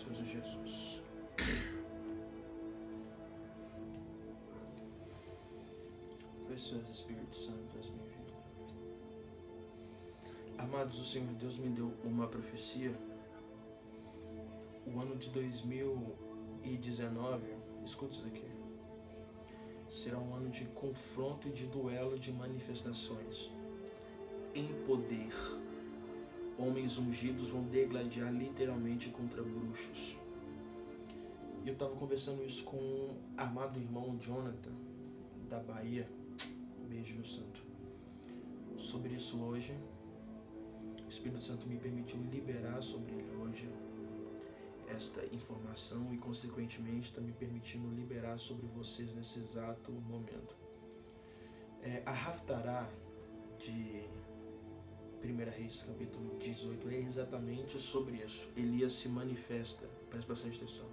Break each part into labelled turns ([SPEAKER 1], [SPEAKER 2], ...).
[SPEAKER 1] precioso Jesus. Precioso Espírito Santo, és minha vida. Amados, o Senhor Deus me deu uma profecia. O ano de 2019, escuta isso daqui, será um ano de confronto e de duelo de manifestações em poder. Homens ungidos vão degladiar literalmente contra bruxos. E eu estava conversando isso com o amado irmão Jonathan, da Bahia, beijo meu santo, sobre isso hoje. O Espírito Santo me permitiu liberar sobre ele hoje esta informação e consequentemente está me permitindo liberar sobre vocês nesse exato momento. A Haftarah de 1 Reis, capítulo 18, é exatamente sobre isso. Elias se manifesta, presta bastante atenção.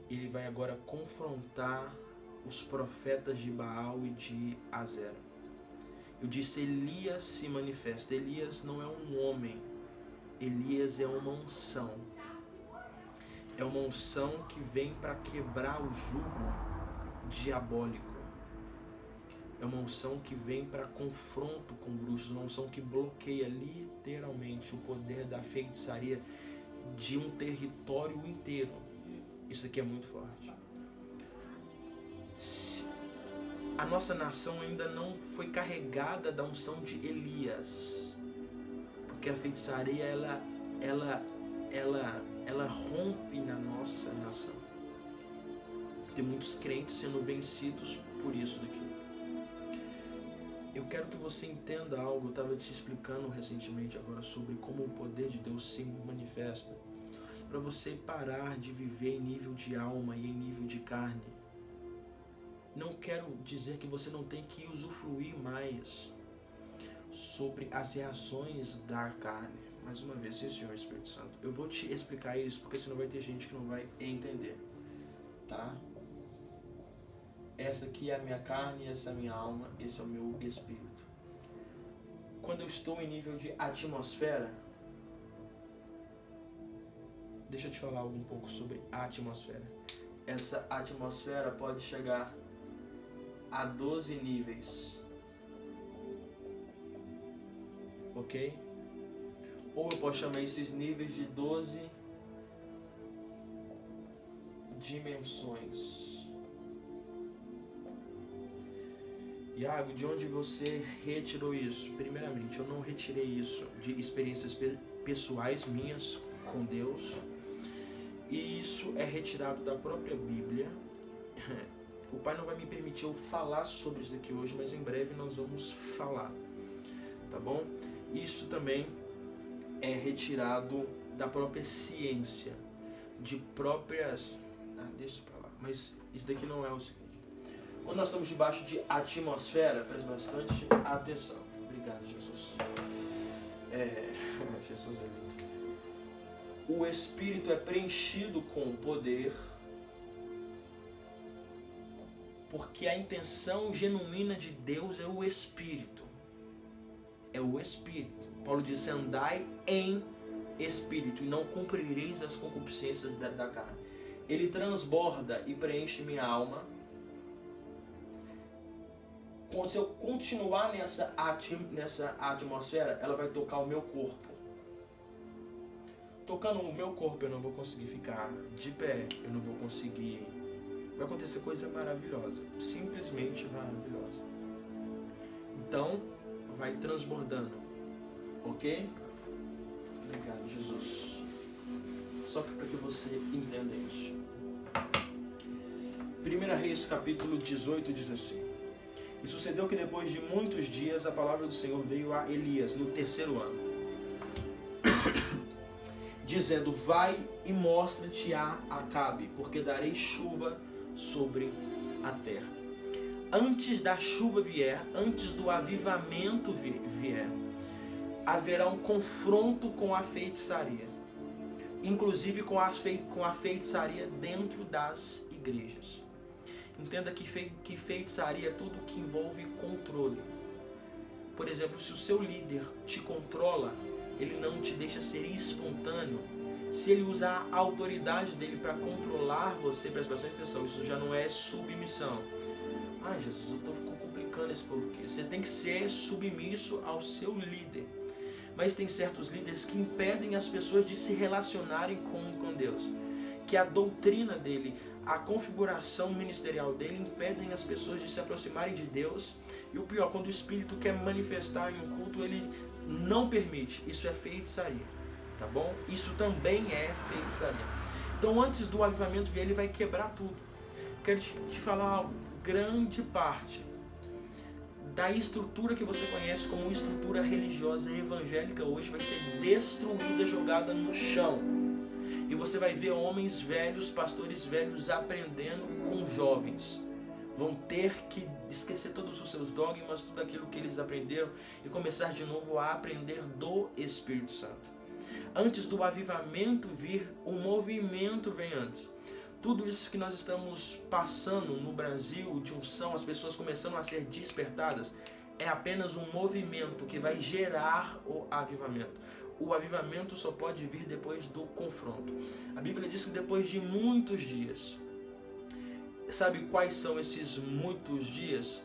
[SPEAKER 1] Ele vai agora confrontar os profetas de Baal e de Azera. Eu disse, Elias se manifesta. Elias não é um homem, Elias é uma unção. É uma unção que vem para quebrar o jugo diabólico. É uma unção que vem para confronto com bruxos, uma unção que bloqueia literalmente o poder da feitiçaria de um território inteiro. Isso aqui é muito forte. A nossa nação ainda não foi carregada da unção de Elias, porque a feitiçaria ela rompe na nossa nação. Tem muitos crentes sendo vencidos por isso daqui. Eu quero que você entenda algo. Eu estava te explicando recentemente agora sobre como o poder de Deus se manifesta. Para você parar de viver em nível de alma e em nível de carne. Não quero dizer que você não tem que usufruir mais sobre as reações da carne. Mais uma vez, sim, Senhor Espírito Santo. Eu vou te explicar isso, porque senão vai ter gente que não vai entender. Tá? Essa aqui é a minha carne, essa é a minha alma, esse é o meu espírito. Quando eu estou em nível de atmosfera, deixa eu te falar um pouco sobre a atmosfera. Essa atmosfera pode chegar a 12 níveis. Ok? Ou eu posso chamar esses níveis de 12 dimensões. Iago, de onde você retirou isso? Primeiramente, eu não retirei isso de experiências pessoais minhas com Deus. E isso é retirado da própria Bíblia. O Pai não vai me permitir eu falar sobre isso daqui hoje, mas em breve nós vamos falar. Tá bom? Isso também é retirado da própria ciência. De próprias... deixa isso pra lá. Mas isso daqui não é o seguinte. Quando nós estamos debaixo de atmosfera, preste bastante atenção. Obrigado, Jesus. Jesus é lindo. O Espírito é preenchido com poder, porque a intenção genuína de Deus é o Espírito. É o Espírito. Paulo diz, andai em Espírito, e não cumprireis as concupiscências da carne. Ele transborda e preenche minha alma. Se eu continuar nessa atmosfera, ela vai tocar o meu corpo. Tocando o meu corpo, eu não vou conseguir ficar de pé, eu não vou conseguir... Vai acontecer coisa maravilhosa, simplesmente maravilhosa. Então, vai transbordando, ok? Obrigado, Jesus. Só para que você entenda isso. 1 Reis, capítulo 18, diz assim. E sucedeu que depois de muitos dias a palavra do Senhor veio a Elias no 3º ano, dizendo, vai e mostra-te a Acabe, porque darei chuva sobre a terra. Antes da chuva vier, antes do avivamento vier, haverá um confronto com a feitiçaria, inclusive com a feitiçaria dentro das igrejas. Entenda que feitiçaria é tudo que envolve controle. Por exemplo, se o seu líder te controla, ele não te deixa ser espontâneo, Se ele usar a autoridade dele para controlar você, presta bastante atenção, isso já não é submissão. Ai, Jesus, eu estou complicando esse povo aqui. Você tem que ser submisso ao seu líder. Mas tem certos líderes que impedem as pessoas de se relacionarem com Deus. Que a doutrina dele, a configuração ministerial dele impedem as pessoas de se aproximarem de Deus. E o pior, quando o Espírito quer manifestar em um culto, ele não permite. Isso é feitiçaria, tá bom? Isso também é feitiçaria. Então antes do avivamento vir, ele vai quebrar tudo. Quero te falar algo. Grande parte da estrutura que você conhece como estrutura religiosa evangélica hoje vai ser destruída, jogada no chão. E você vai ver homens velhos, pastores velhos aprendendo com jovens. Vão ter que esquecer todos os seus dogmas, tudo aquilo que eles aprenderam e começar de novo a aprender do Espírito Santo. Antes do avivamento vir, o movimento vem antes. Tudo isso que nós estamos passando no Brasil, de unção, as pessoas começando a ser despertadas, é apenas um movimento que vai gerar o avivamento. O avivamento só pode vir depois do confronto. A Bíblia diz que depois de muitos dias, sabe quais são esses muitos dias?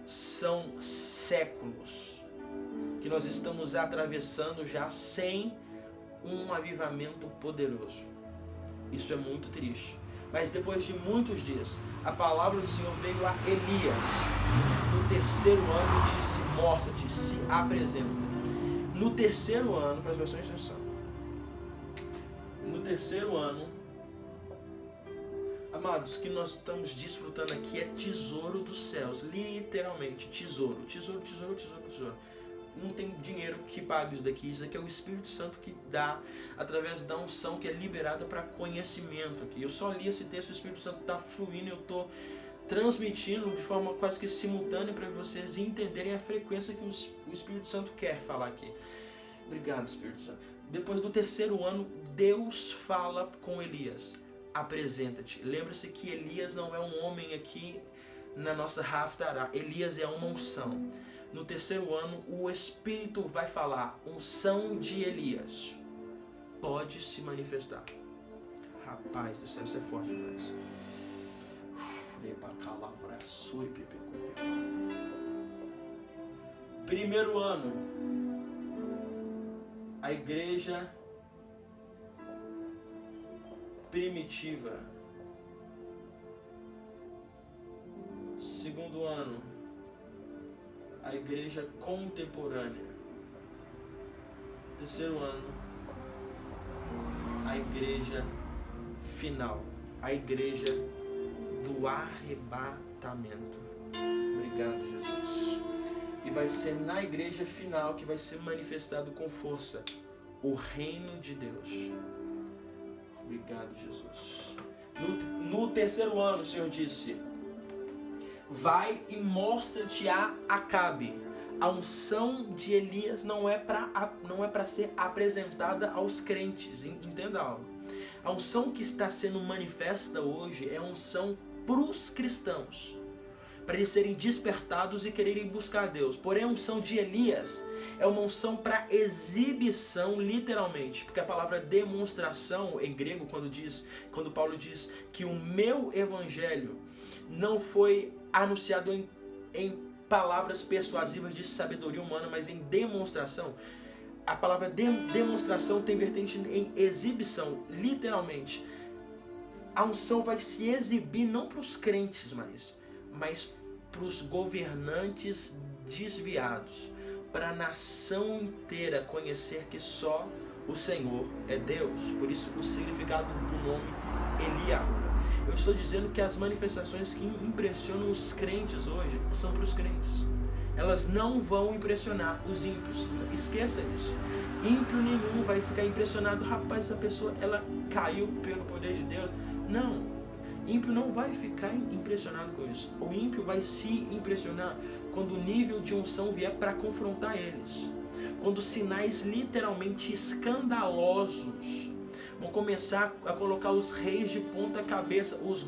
[SPEAKER 1] São séculos que nós estamos atravessando já sem um avivamento poderoso. Isso é muito triste. Mas depois de muitos dias, a palavra do Senhor veio a Elias. No terceiro ano disse, mostra-te, se apresenta. No terceiro ano, presta bastante atenção. No terceiro ano, amados, o que nós estamos desfrutando aqui é tesouro dos céus. Literalmente, tesouro. Tesouro, tesouro, tesouro, tesouro. Não tem dinheiro que pague isso daqui. Isso aqui é o Espírito Santo que dá através da unção que é liberada para conhecimento aqui. Eu só li esse texto, o Espírito Santo está fluindo e eu estou transmitindo de forma quase que simultânea para vocês entenderem a frequência que o Espírito Santo quer falar aqui. Obrigado, Espírito Santo. Depois do terceiro ano, Deus fala com Elias. Apresenta-te. Lembra-se que Elias não é um homem aqui na nossa Haftará. Elias é uma unção. No terceiro ano, o Espírito vai falar, unção de Elias, pode se manifestar. Rapaz do céu, isso é forte demais. Primeiro ano, a igreja primitiva. Segundo ano, a igreja contemporânea. Terceiro ano, a igreja final, a igreja do arrebatamento. Obrigado, Jesus. E vai ser na igreja final que vai ser manifestado com força o reino de Deus. Obrigado, Jesus. No terceiro ano, o Senhor disse, vai e mostra-te a Acabe. A unção de Elias não é para ser apresentada aos crentes. Entenda algo. A unção que está sendo manifesta hoje é a unção para os cristãos, para eles serem despertados e quererem buscar Deus. Porém, a unção de Elias é uma unção para exibição, literalmente. Porque a palavra demonstração, em grego, quando Paulo diz que o meu evangelho não foi anunciado em palavras persuasivas de sabedoria humana, mas em demonstração. A palavra demonstração tem vertente em exibição, literalmente. A unção vai se exibir não para os crentes mas para os governantes desviados, para a nação inteira conhecer que só o Senhor é Deus. Por isso o significado do nome Eliahu. Eu estou dizendo que as manifestações que impressionam os crentes hoje são para os crentes. Elas não vão impressionar os ímpios. Esqueça isso. Ímpio nenhum vai ficar impressionado. Rapaz, essa pessoa, ela caiu pelo poder de Deus. Não. Ímpio não vai ficar impressionado com isso. O ímpio vai se impressionar quando o nível de unção vier para confrontar eles. Quando sinais literalmente escandalosos vão começar a colocar os reis de ponta cabeça, os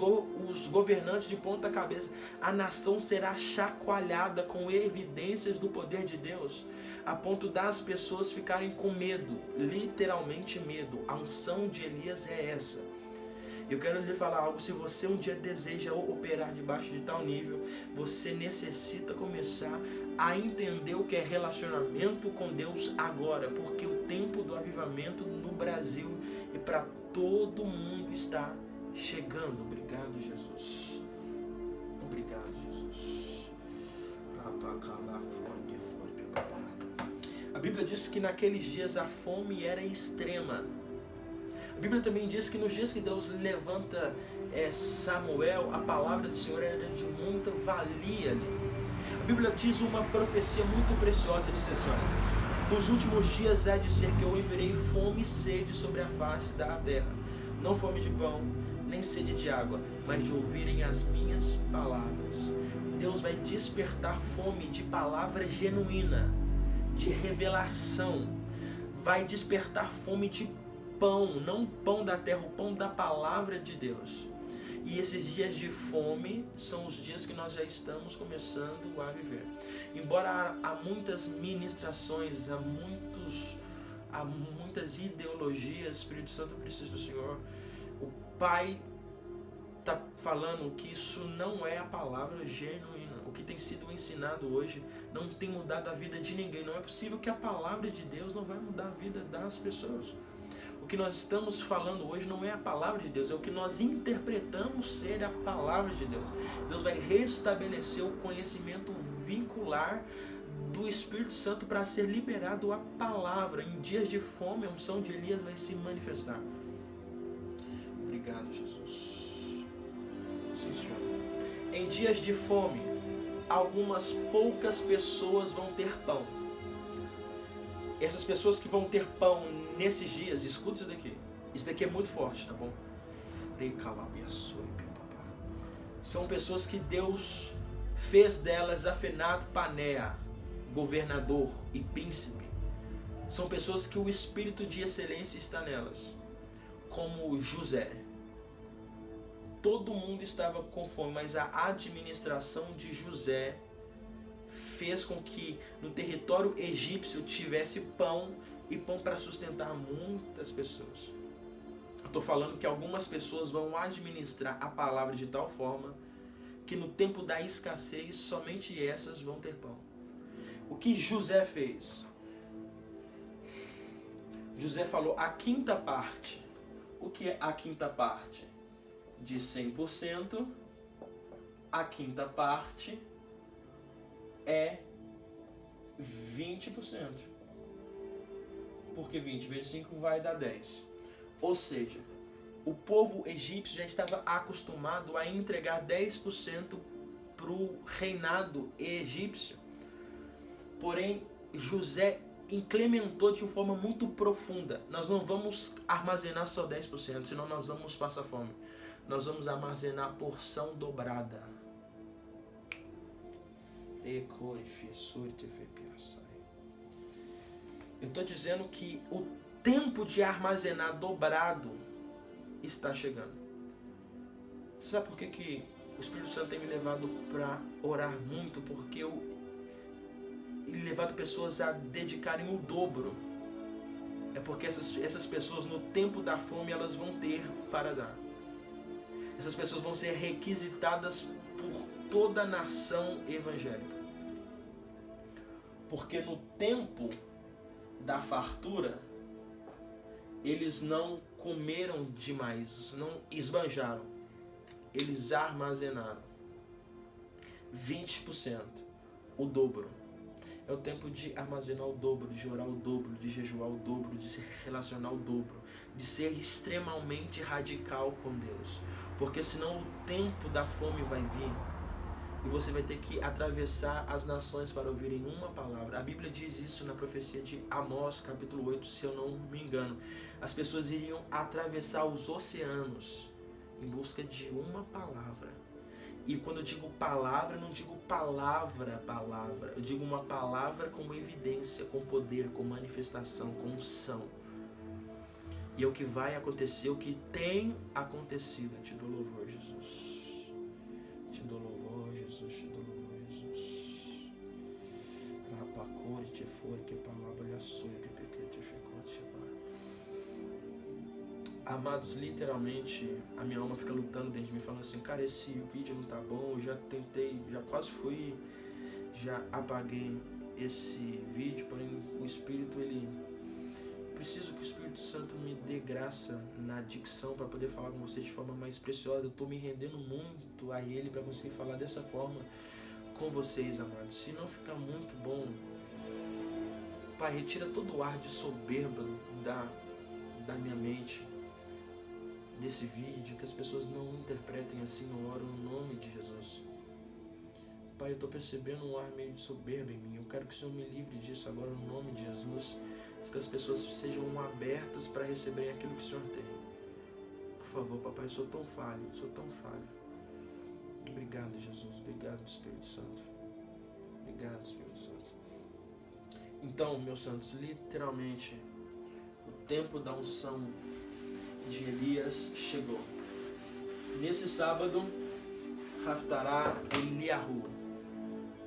[SPEAKER 1] governantes de ponta cabeça. A nação será chacoalhada com evidências do poder de Deus, a ponto das pessoas ficarem com medo, literalmente medo. A unção de Elias é essa. Eu quero lhe falar algo: se você um dia deseja operar debaixo de tal nível, você necessita começar a entender o que é relacionamento com Deus agora, porque o tempo do avivamento no Brasil e para todo mundo está chegando. Obrigado, Jesus. Obrigado, Jesus. A Bíblia diz que naqueles dias a fome era extrema. A Bíblia também diz que nos dias que Deus levanta Samuel, a palavra do Senhor era de muita valia ali. A Bíblia diz uma profecia muito preciosa, diz assim: olha, nos últimos dias há de ser que eu enviarei fome e sede sobre a face da terra, não fome de pão, nem sede de água, mas de ouvirem as minhas palavras. Deus vai despertar fome de palavra genuína, de revelação, vai despertar fome de pão, não pão da terra, o pão da palavra de Deus. E esses dias de fome são os dias que nós já estamos começando a viver. Embora há muitas ministrações, há muitas ideologias, o Espírito Santo precisa do Senhor. O Pai está falando que isso não é a palavra genuína. O que tem sido ensinado hoje não tem mudado a vida de ninguém. Não é possível que a palavra de Deus não vai mudar a vida das pessoas. O que nós estamos falando hoje não é a palavra de Deus, é o que nós interpretamos ser a palavra de Deus. Deus vai restabelecer o conhecimento vincular do Espírito Santo para ser liberado a palavra. Em dias de fome, a unção de Elias vai se manifestar. Obrigado, Jesus. Sim, Senhor. Em dias de fome, algumas poucas pessoas vão ter pão. Essas pessoas que vão ter pão nesses dias, escuta isso daqui. Isso daqui é muito forte, tá bom? São pessoas que Deus fez delas Afenato Paneah, governador e príncipe. São pessoas que o espírito de excelência está nelas, como José. Todo mundo estava com fome, mas a administração de José fez com que no território egípcio tivesse pão, e pão para sustentar muitas pessoas. Eu estou falando que algumas pessoas vão administrar a palavra de tal forma que no tempo da escassez somente essas vão ter pão. O que José fez? José falou a quinta parte. O que é a quinta parte? De 100%, a quinta parte é 20%. Porque 20 vezes 5 vai dar 10. Ou seja, o povo egípcio já estava acostumado a entregar 10% para o reinado egípcio. Porém, José incrementou de uma forma muito profunda. Nós não vamos armazenar só 10%, senão nós vamos passar fome. Nós vamos armazenar a porção dobrada. Eu estou dizendo que o tempo de armazenar dobrado está chegando. Você sabe por que o Espírito Santo tem me levado para orar muito? Porque ele levado pessoas a dedicarem o dobro. É porque essas pessoas no tempo da fome elas vão ter para dar. Essas pessoas vão ser requisitadas por toda a nação evangélica. Porque no tempo da fartura, eles não comeram demais, não esbanjaram. Eles armazenaram 20%, o dobro. É o tempo de armazenar o dobro, de orar o dobro, de jejuar o dobro, de se relacionar o dobro, de ser extremamente radical com Deus. Porque senão o tempo da fome vai vir e você vai ter que atravessar as nações para ouvirem uma palavra. A Bíblia diz isso na profecia de Amós, capítulo 8, se eu não me engano. As pessoas iriam atravessar os oceanos em busca de uma palavra. E quando eu digo palavra, eu não digo palavra. Eu digo uma palavra com evidência, com poder, com manifestação, com unção. E é o que vai acontecer, o que tem acontecido. Te dou louvor, Jesus. Te dou louvor, Jesus. Te dou louvor, Jesus. Rapacori, te for, que palavra lhe assoi, que te ficou, te chamar. Amados, literalmente, a minha alma fica lutando dentro de mim, falando assim, cara, esse vídeo não tá bom, eu já tentei, já quase fui, já apaguei esse vídeo, porém o Espírito, ele... Preciso que o Espírito Santo me dê graça na dicção para poder falar com vocês de forma mais preciosa. Eu estou me rendendo muito a Ele para conseguir falar dessa forma com vocês, amados. Se não ficar muito bom, Pai, retira todo o ar de soberba da minha mente, desse vídeo, que as pessoas não interpretem assim. Eu oro no nome de Jesus. Pai, eu estou percebendo um ar meio de soberba em mim. Eu quero que o Senhor me livre disso agora no nome de Jesus. Que as pessoas sejam abertas para receberem aquilo que o Senhor tem. Por favor, papai, eu sou tão falho, Obrigado, Jesus. Obrigado, Espírito Santo. Obrigado, Espírito Santo. Então, meus santos, literalmente, o tempo da unção de Elias chegou. Nesse sábado, Haftarah Eliyahu,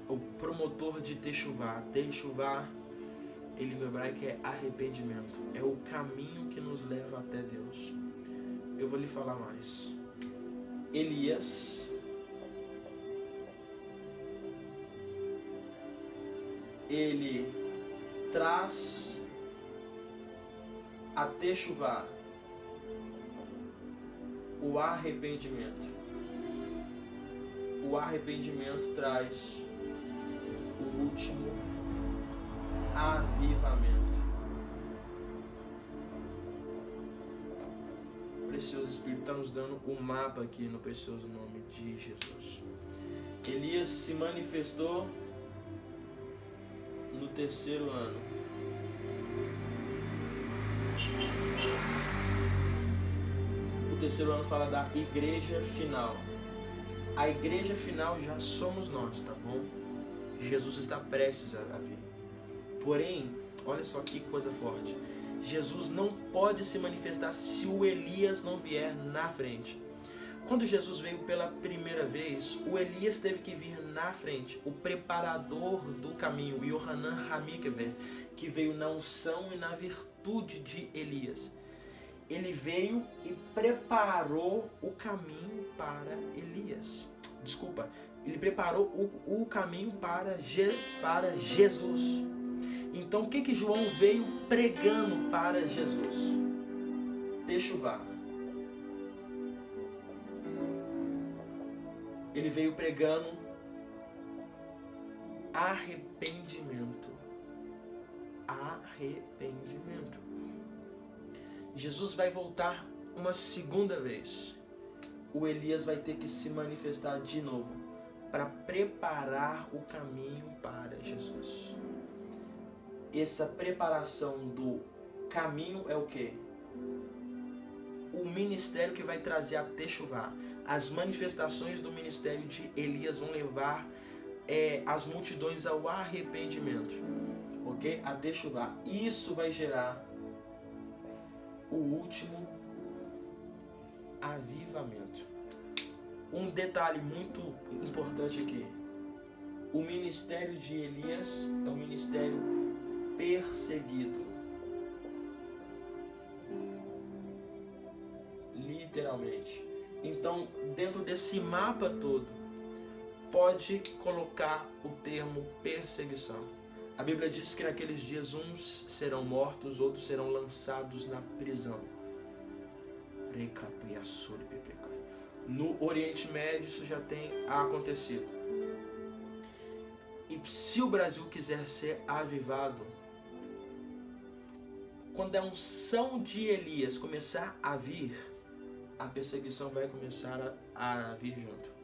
[SPEAKER 1] o promotor de Techuvá. Techuvá, ele no hebraico é arrependimento. É o caminho que nos leva até Deus. Eu vou lhe falar mais. Elias, ele traz a Techuvá, o arrependimento. O arrependimento traz o último avivamento. O precioso Espírito está nos dando um mapa aqui no precioso nome de Jesus. Elias se manifestou no 3º ano. O 3º ano fala da igreja final. A igreja final já somos nós, tá bom? Jesus está prestes a vir. Porém, olha só que coisa forte. Jesus não pode se manifestar se o Elias não vier na frente. Quando Jesus veio pela primeira vez, o Elias teve que vir na frente. O preparador do caminho, Yohanan Hamikever, que veio na unção e na virtude de Elias. Ele veio e preparou o caminho para Elias. Desculpa, ele preparou o caminho para Jesus. Então, o que João veio pregando para Jesus? Techuvá. Ele veio pregando arrependimento. Arrependimento. Jesus vai voltar uma segunda vez. O Elias vai ter que se manifestar de novo para preparar o caminho para Jesus. Essa preparação do caminho é o quê? O ministério que vai trazer a Techuvá. As manifestações do ministério de Elias vão levar as multidões ao arrependimento. Ok? A Techuvá. Isso vai gerar o último avivamento. Um detalhe muito importante aqui. O ministério de Elias é um ministério perseguido. Literalmente. Então, dentro desse mapa todo, pode colocar o termo perseguição. A Bíblia diz que naqueles dias uns serão mortos, outros serão lançados na prisão. No Oriente Médio isso já tem acontecido. E se o Brasil quiser ser avivado, quando a unção de Elias começar a vir, a perseguição vai começar a vir junto.